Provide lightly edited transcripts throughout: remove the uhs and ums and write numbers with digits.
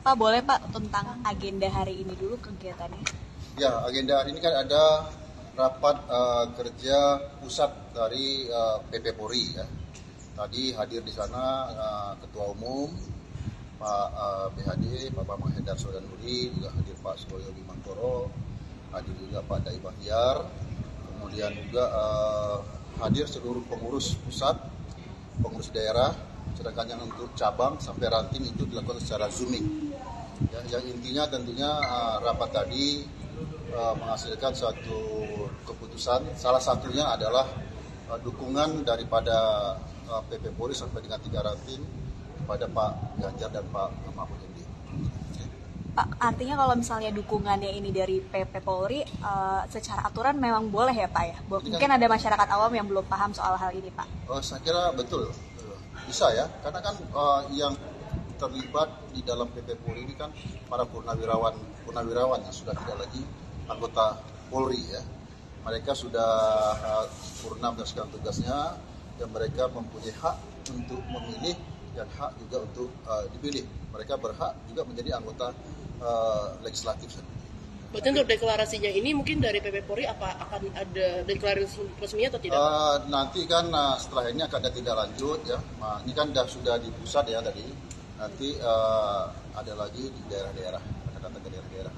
Pak, boleh Pak tentang agenda hari ini dulu kegiatannya? Ya, agenda hari ini kan ada rapat kerja pusat dari PP Polri ya. Tadi hadir di sana Ketua Umum Pak BHD, Pak Bambang Hendar Sodanuri, juga hadir Pak Suroyo Bimantoro, hadir juga Pak Dai Bahtiar, kemudian juga hadir seluruh pengurus pusat, pengurus daerah, sedangkan yang untuk cabang sampai ranting itu dilakukan secara zooming. Ya, yang intinya tentunya rapat tadi menghasilkan suatu keputusan. Salah satunya adalah dukungan daripada PP Polri sampai dengan 3 ranting kepada Pak Ganjar dan Pak Mahfud MD. Pak, artinya kalau misalnya dukungannya ini dari PP Polri, secara aturan memang boleh ya Pak ya? Mungkin ada masyarakat awam yang belum paham soal hal ini Pak. Saya kira betul, bisa ya, karena kan yang terlibat di dalam PP Polri ini kan para purnawirawan yang sudah tidak lagi anggota Polri ya. Mereka sudah purna melaksanakan tugasnya dan mereka mempunyai hak untuk memilih dan hak juga untuk dipilih. Mereka berhak juga menjadi anggota legislatif. Berarti untuk deklarasinya ini mungkin dari PP Polri akan ada deklarasi resminya atau tidak? Nanti kan setelah ini akan ada tindak lanjut ya. Ini kan sudah di pusat ya tadi. Nanti ada lagi di daerah-daerah, akan datang ke daerah-daerah.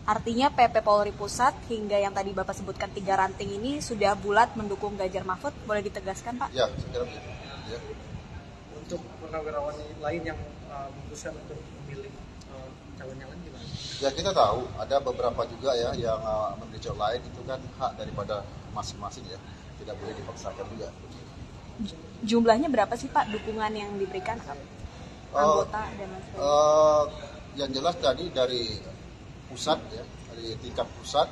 Artinya PP Polri Pusat hingga yang tadi Bapak sebutkan 3 ranting ini sudah bulat mendukung Ganjar Mahfud, boleh ditegaskan Pak? Ya, saya kira begitu. Ya. Untuk purnawirawan lain yang memutuskan untuk memilih calon yang lain gimana? Ya, kita tahu ada beberapa juga ya yang memilih calon lain, itu kan hak daripada masing-masing ya, tidak boleh dipaksakan juga. Jumlahnya berapa sih Pak dukungan yang diberikan anggota dan lain sebagainya? Yang jelas tadi dari pusat ya, dari tingkat pusat,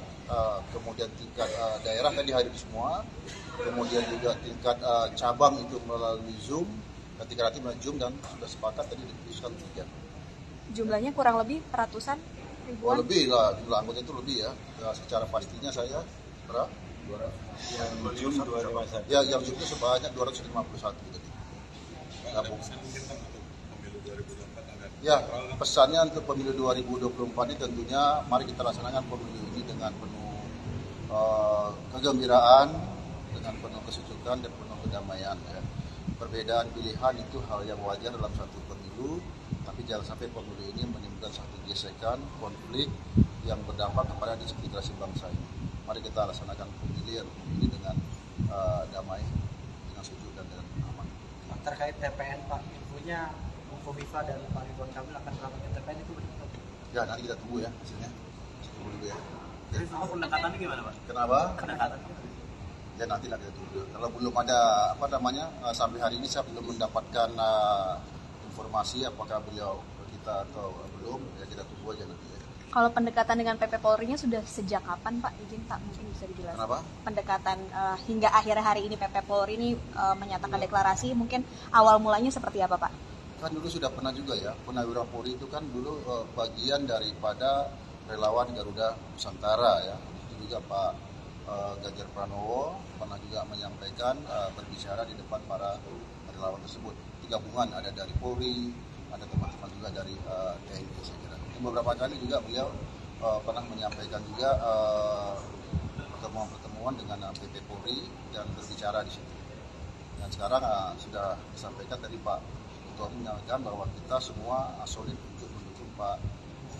kemudian tingkat daerah tadi hadir semua, kemudian juga tingkat cabang itu melalui Zoom, dan 3 ranting melalui Zoom, dan sudah sepakat tadi diputuskan 3. Jumlahnya kurang lebih ratusan ribuan? Lebih lah, jumlah anggota itu lebih ya. Secara pastinya saya berapa? 200. Yang Zoom 251. Ya, yang Zoom itu sebanyak 251 gitu. Ya, pesannya untuk pemilu 2024 ini tentunya mari kita laksanakan pemilu ini dengan penuh kegembiraan, dengan penuh kesejukan dan penuh kedamaian. Ya. Perbedaan pilihan itu hal yang wajar dalam satu pemilu, tapi jangan sampai pemilu ini menimbulkan satu gesekan, konflik yang berdampak kepada disintegrasi bangsa ini. Mari kita laksanakan pemilu dengan damai, dengan sejuk dan dengan aman. Terkait TPN Pak, infonya Kofifa dan Pak Ridwan Kamil akan melakukan TPN itu betul? Ya, nanti kita tunggu ya hasilnya. Tunggu dulu ya. Jadi sama pendekatannya gimana Pak? Kenapa? Pendekatan. Ya nanti lah kita tunggu. Kalau belum ada sampai hari ini saya belum mendapatkan informasi apakah beliau kita atau belum. Ya kita tunggu aja nanti ya. Kalau pendekatan dengan PP Polri-nya sudah sejak kapan Pak? Izin Pak, mungkin bisa dijelaskan. Kenapa? Pendekatan hingga akhir hari ini PP Polri ini menyatakan deklarasi, mungkin awal mulanya seperti apa Pak? Kan dulu sudah pernah juga ya, Purnawirawan Polri itu kan dulu bagian daripada relawan Garuda Nusantara ya. Itu juga Pak Ganjar Pranowo pernah juga menyampaikan berbicara di depan para relawan tersebut. Gabungan ada dari Polri, ada teman-teman juga dari TNI saya kira. Beberapa kali juga beliau pernah menyampaikan juga pertemuan-pertemuan dengan PP Polri dan berbicara di situ. Dan sekarang sudah disampaikan tadi Pak menyampaikan bahwa kita semua solid untuk mendukung Pak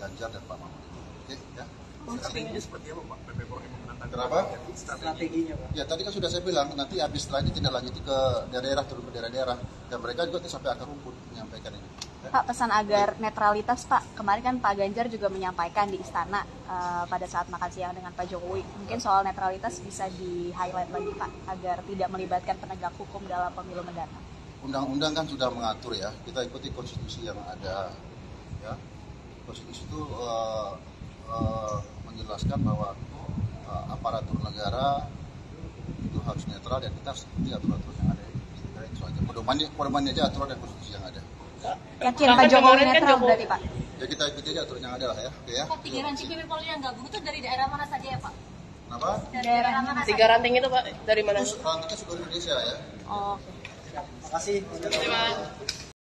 Ganjar dan Pak Mahfud. Oke, ya. Strateginya seperti apa Pak? PP Polri memenangkan. Kenapa? Strateginya Pak. Ya tadi kan sudah saya bilang nanti habis setelah ini tidak lanjuti ke daerah, turun ke daerah-daerah, dan mereka juga sampai akar rumput menyampaikan ini. Ya. Pak, pesan agar netralitas Pak. Kemarin kan Pak Ganjar juga menyampaikan di istana pada saat makan siang dengan Pak Jokowi. Mungkin soal netralitas bisa di-highlight lagi Pak agar tidak melibatkan penegak hukum dalam pemilu mendatang. Undang-undang kan sudah mengatur ya, kita ikuti konstitusi yang ada ya. Konstitusi itu menjelaskan bahwa aparatur negara itu harus netral dan kita harus ikuti aturan-aturan yang ada. Itu saja. Pedomannya aja aturan dan konstitusi yang ada. Yakin Pak Jokowi netral berarti Pak? Ya kita ikuti aja aturan yang ada lah ya. Oke ya. Pak, 3 ranting PP Polri yang gabung itu dari daerah mana saja ya Pak? Kenapa? Dari daerah mana 3 ranting itu Pak dari mana? Rantingnya seluruh Indonesia ya. Oh, oke. Terima kasih. Terima kasih.